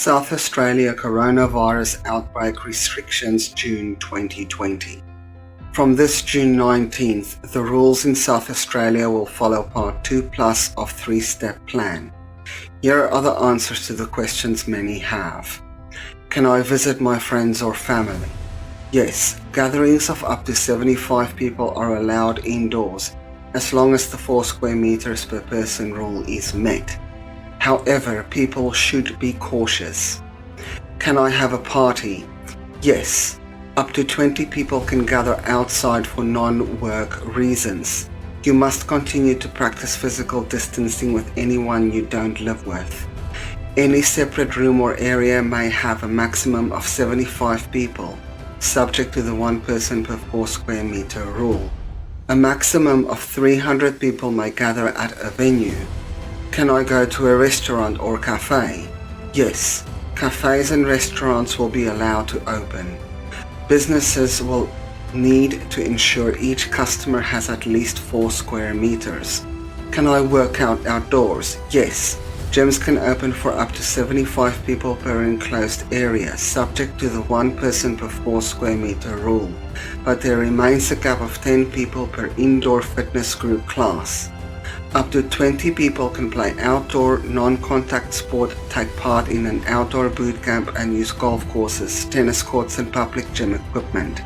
South Australia coronavirus outbreak restrictions June 2020. From this June 19th, the rules in South Australia will follow Part 2+ of 3-step plan. Here are the answers to the questions many have. Can I visit my friends or family? Yes, gatherings of up to 75 people are allowed indoors as long as the 4 square meters per person rule is met. However, people should be cautious. Can I have a party? Yes, up to 20 people can gather outside for non-work reasons. You must continue to practice physical distancing with anyone you don't live with. Any separate room or area may have a maximum of 75 people, subject to the 1 person per 4 square meter rule. A maximum of 300 people may gather at a venue. Can I go to a restaurant or cafe? Yes, cafes and restaurants will be allowed to open. Businesses will need to ensure each customer has at least 4 square meters. Can I work out outdoors? Yes, gyms can open for up to 75 people per enclosed area, subject to the 1 person per 4 square meter rule, but there remains a gap of 10 people per indoor fitness group class. Up to 20 people can play outdoor, non-contact sport, take part in an outdoor boot camp and use golf courses, tennis courts and public gym equipment.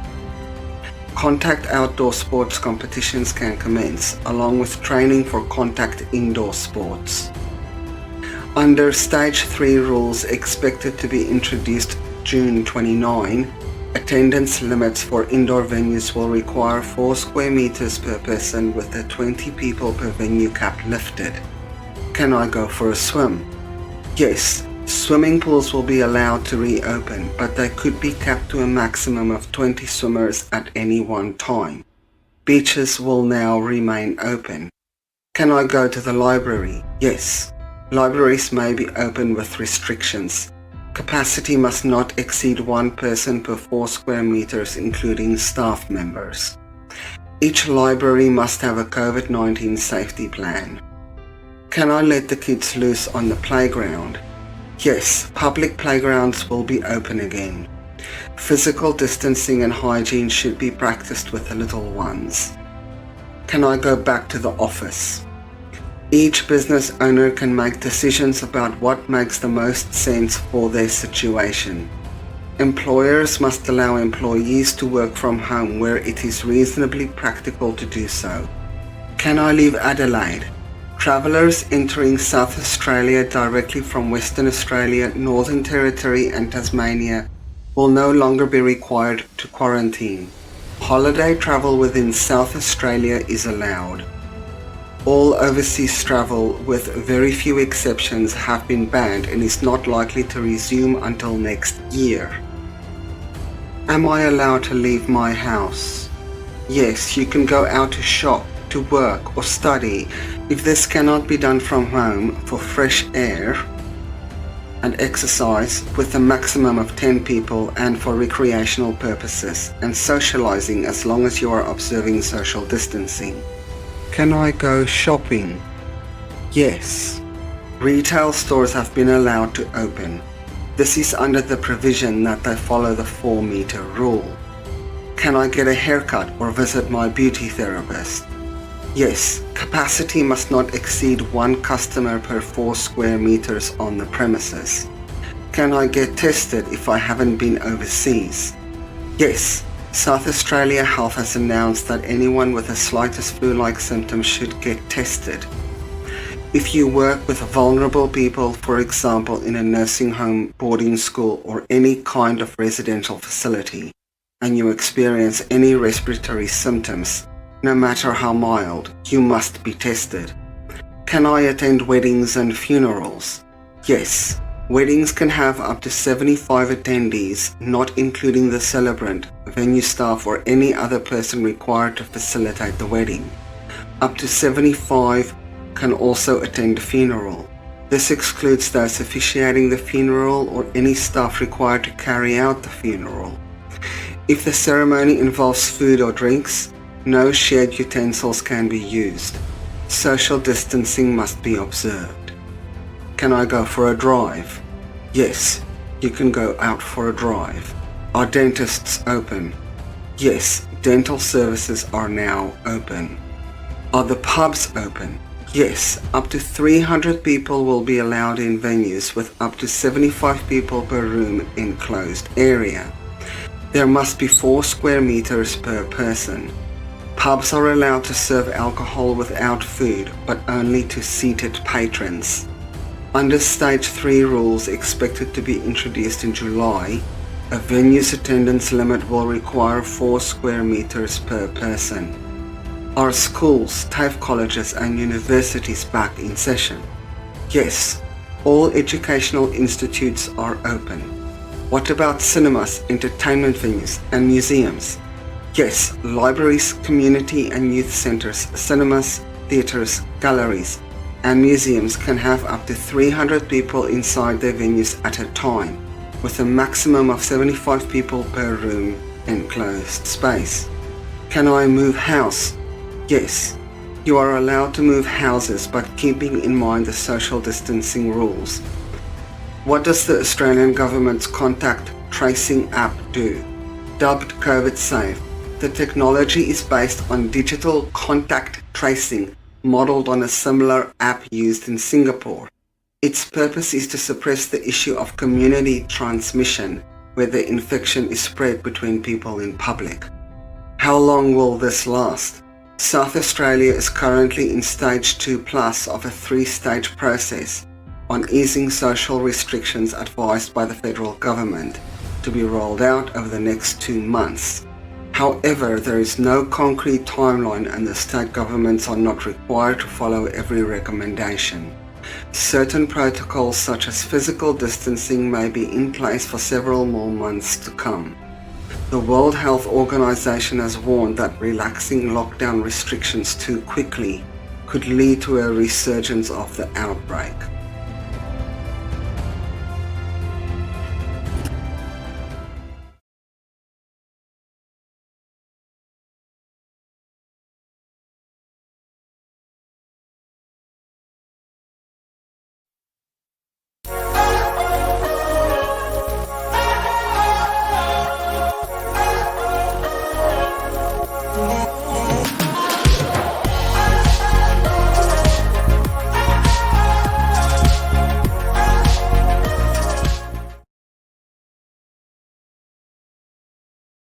Contact outdoor sports competitions can commence, along with training for contact indoor sports. Under Stage 3 rules expected to be introduced June 29, attendance limits for indoor venues will require 4 square meters per person with the 20 people per venue cap lifted. Can I go for a swim? Yes, swimming pools will be allowed to reopen, but they could be capped to a maximum of 20 swimmers at any one time. Beaches will now remain open. Can I go to the library? Yes, libraries may be open with restrictions. Capacity must not exceed 1 person per 4 square meters, including staff members. Each library must have a COVID-19 safety plan. Can I let the kids loose on the playground? Yes, public playgrounds will be open again. Physical distancing and hygiene should be practiced with the little ones. Can I go back to the office? Each business owner can make decisions about what makes the most sense for their situation. Employers must allow employees to work from home where it is reasonably practical to do so. Can I leave Adelaide? Travellers entering South Australia directly from Western Australia, Northern Territory and Tasmania will no longer be required to quarantine. Holiday travel within South Australia is allowed. All overseas travel, with very few exceptions, have been banned and is not likely to resume until next year. Am I allowed to leave my house? Yes, you can go out to shop, to work or study if this cannot be done from home for fresh air and exercise with a maximum of 10 people and for recreational purposes and socializing as long as you are observing social distancing. Can I go shopping? Yes. Retail stores have been allowed to open. This is under the provision that they follow the 4-meter rule. Can I get a haircut or visit my beauty therapist? Yes, capacity must not exceed 1 customer per 4 square meters on the premises. Can I get tested if I haven't been overseas? Yes. South Australia Health has announced that anyone with the slightest flu-like symptoms should get tested. If you work with vulnerable people, for example in a nursing home, boarding school or any kind of residential facility, and you experience any respiratory symptoms, no matter how mild, you must be tested. Can I attend weddings and funerals? Yes. Weddings can have up to 75 attendees, not including the celebrant, venue staff or any other person required to facilitate the wedding. Up to 75 can also attend a funeral. This excludes those officiating the funeral or any staff required to carry out the funeral. If the ceremony involves food or drinks, no shared utensils can be used. Social distancing must be observed. Can I go for a drive? Yes, You can go out for a drive. Are dentists open? Yes, dental services are now open. Are the pubs open? Yes, up to 300 people will be allowed in venues with up to 75 people per room in closed area. There must be 4 square meters per person. Pubs are allowed to serve alcohol without food, but only to seated patrons. Under Stage 3 rules expected to be introduced in July, a venue's attendance limit will require 4 square meters per person. Are schools, TAFE colleges and universities back in session? Yes, all educational institutes are open. What about cinemas, entertainment venues and museums? Yes, libraries, community and youth centres, cinemas, theatres, galleries and museums can have up to 300 people inside their venues at a time, with a maximum of 75 people per room enclosed space. Can I move house? Yes, you are allowed to move houses, but keeping in mind the social distancing rules. What does the Australian government's contact tracing app do? Dubbed COVID Safe, the technology is based on digital contact tracing modelled on a similar app used in Singapore. Its purpose is to suppress the issue of community transmission, where the infection is spread between people in public. How long will this last? South Australia is currently in Stage 2+ of a 3-stage process on easing social restrictions advised by the federal government to be rolled out over the next 2 months. However, there is no concrete timeline and the state governments are not required to follow every recommendation. Certain protocols such as physical distancing may be in place for several more months to come. The World Health Organization has warned that relaxing lockdown restrictions too quickly could lead to a resurgence of the outbreak.